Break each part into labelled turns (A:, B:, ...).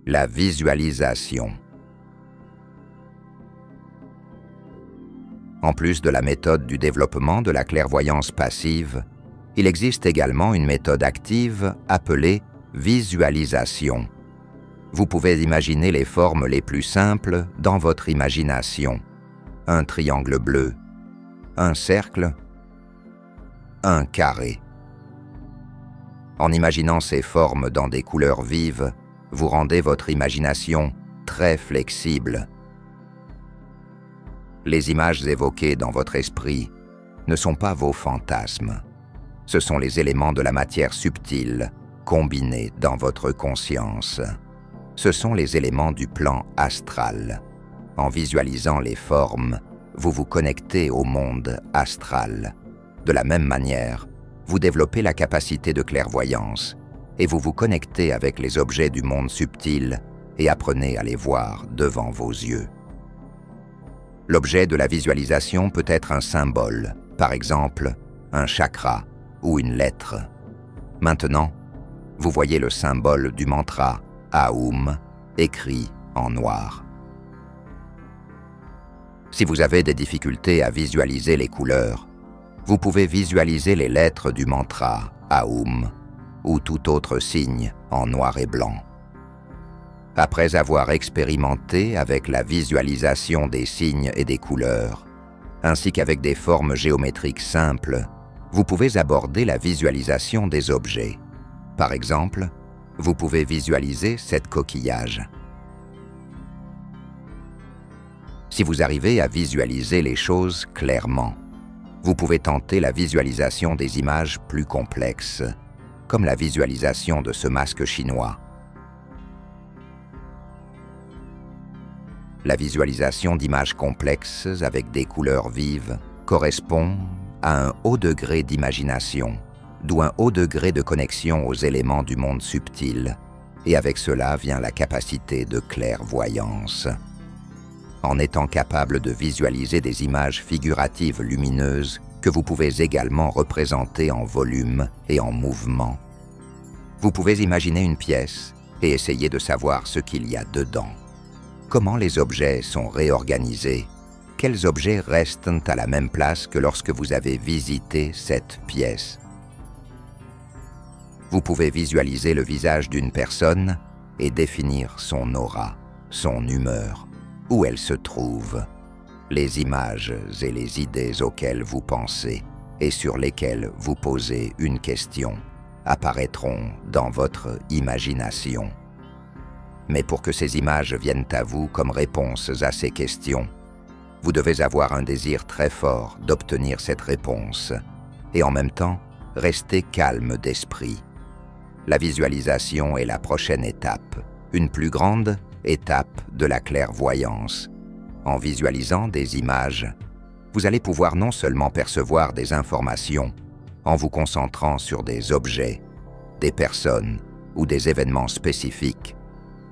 A: La visualisation. En plus de la méthode du développement de la clairvoyance passive, il existe également une méthode active appelée visualisation. Vous pouvez imaginer les formes les plus simples dans votre imagination. Un triangle bleu, un cercle, un carré. En imaginant ces formes dans des couleurs vives, vous rendez votre imagination très flexible. Les images évoquées dans votre esprit ne sont pas vos fantasmes. Ce sont les éléments de la matière subtile combinés dans votre conscience. Ce sont les éléments du plan astral. En visualisant les formes, vous vous connectez au monde astral. De la même manière, vous développez la capacité de clairvoyance et vous vous connectez avec les objets du monde subtil et apprenez à les voir devant vos yeux. L'objet de la visualisation peut être un symbole, par exemple un chakra ou une lettre. Maintenant, vous voyez le symbole du mantra Aum écrit en noir. Si vous avez des difficultés à visualiser les couleurs, vous pouvez visualiser les lettres du mantra Aum ou tout autre signe en noir et blanc. Après avoir expérimenté avec la visualisation des signes et des couleurs, ainsi qu'avec des formes géométriques simples, vous pouvez aborder la visualisation des objets. Par exemple, vous pouvez visualiser cette coquillage. Si vous arrivez à visualiser les choses clairement, vous pouvez tenter la visualisation des images plus complexes, comme la visualisation de ce masque chinois. La visualisation d'images complexes avec des couleurs vives correspond à un haut degré d'imagination, d'où un haut degré de connexion aux éléments du monde subtil, et avec cela vient la capacité de clairvoyance. En étant capable de visualiser des images figuratives lumineuses que vous pouvez également représenter en volume et en mouvement, vous pouvez imaginer une pièce et essayer de savoir ce qu'il y a dedans. Comment les objets sont réorganisés? Quels objets restent à la même place que lorsque vous avez visité cette pièce? Vous pouvez visualiser le visage d'une personne et définir son aura, son humeur, où elle se trouve, les images et les idées auxquelles vous pensez et sur lesquelles vous posez une question apparaîtront dans votre imagination. Mais pour que ces images viennent à vous comme réponses à ces questions, vous devez avoir un désir très fort d'obtenir cette réponse et en même temps rester calme d'esprit. La visualisation est la prochaine étape, une plus grande étape de la clairvoyance. En visualisant des images, vous allez pouvoir non seulement percevoir des informations en vous concentrant sur des objets, des personnes ou des événements spécifiques,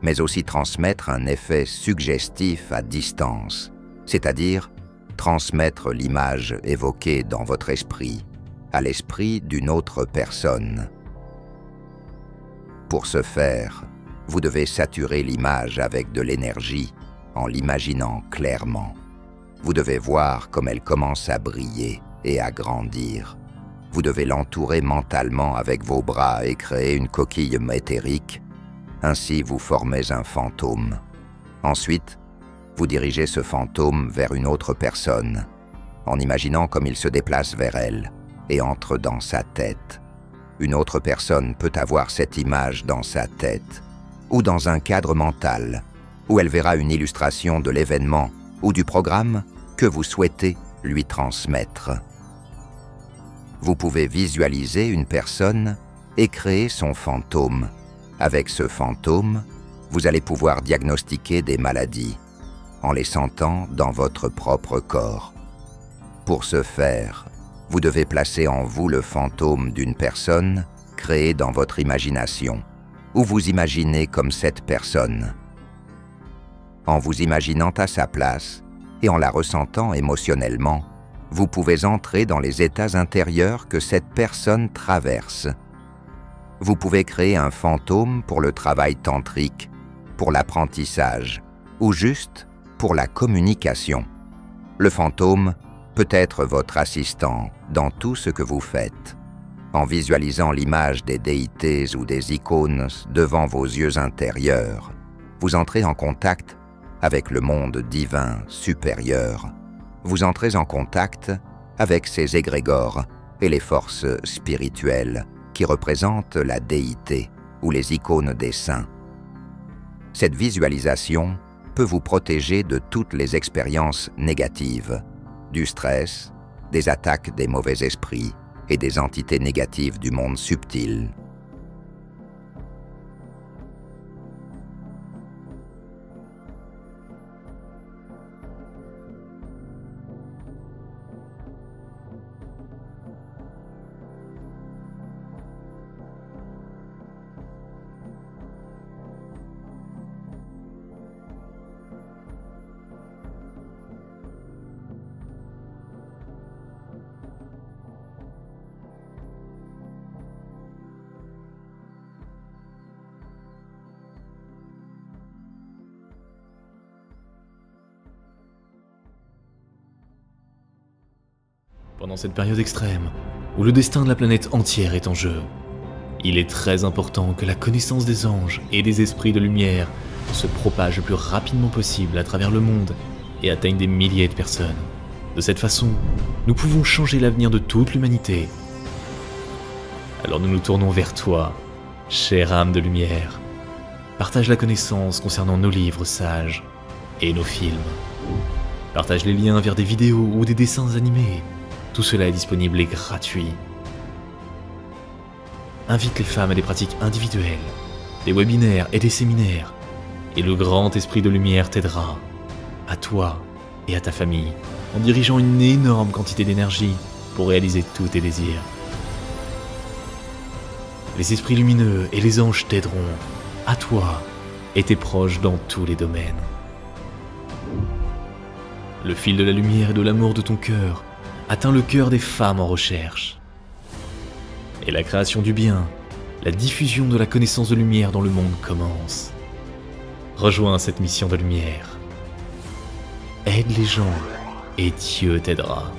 A: mais aussi transmettre un effet suggestif à distance, c'est-à-dire transmettre l'image évoquée dans votre esprit à l'esprit d'une autre personne. Pour ce faire, vous devez saturer l'image avec de l'énergie en l'imaginant clairement. Vous devez voir comme elle commence à briller et à grandir. Vous devez l'entourer mentalement avec vos bras et créer une coquille éthérique. Ainsi, vous formez un fantôme. Ensuite, vous dirigez ce fantôme vers une autre personne, en imaginant comme il se déplace vers elle et entre dans sa tête. Une autre personne peut avoir cette image dans sa tête, ou dans un cadre mental, où elle verra une illustration de l'événement ou du programme que vous souhaitez lui transmettre. Vous pouvez visualiser une personne et créer son fantôme. Avec ce fantôme, vous allez pouvoir diagnostiquer des maladies, en les sentant dans votre propre corps. Pour ce faire, vous devez placer en vous le fantôme d'une personne créée dans votre imagination, ou vous imaginez comme cette personne. En vous imaginant à sa place et en la ressentant émotionnellement, vous pouvez entrer dans les états intérieurs que cette personne traverse. Vous pouvez créer un fantôme pour le travail tantrique pour l'apprentissage ou juste pour la communication. Le fantôme peut être votre assistant dans tout ce que vous faites. En visualisant l'image des déités ou des icônes devant vos yeux intérieurs, vous entrez en contact avec le monde divin supérieur. Vous entrez en contact avec ces égrégores et les forces spirituelles qui représentent la déité ou les icônes des saints. Cette visualisation peut vous protéger de toutes les expériences négatives, du stress, des attaques des mauvais esprits et des entités négatives du monde subtil.
B: Pendant cette période extrême, où le destin de la planète entière est en jeu, il est très important que la connaissance des anges et des esprits de lumière se propage le plus rapidement possible à travers le monde et atteigne des milliers de personnes. De cette façon, nous pouvons changer l'avenir de toute l'humanité. Alors nous nous tournons vers toi, chère âme de lumière. Partage la connaissance concernant nos livres sages et nos films. Partage les liens vers des vidéos ou des dessins animés. Tout cela est disponible et gratuit. Invite les femmes à des pratiques individuelles, des webinaires et des séminaires, et le grand esprit de lumière t'aidera, à toi et à ta famille, en dirigeant une énorme quantité d'énergie pour réaliser tous tes désirs. Les esprits lumineux et les anges t'aideront, à toi et tes proches dans tous les domaines. Le fil de la lumière et de l'amour de ton cœur atteint le cœur des femmes en recherche. Et la création du bien, la diffusion de la connaissance de lumière dans le monde commence. Rejoins cette mission de lumière. Aide les gens et Dieu t'aidera.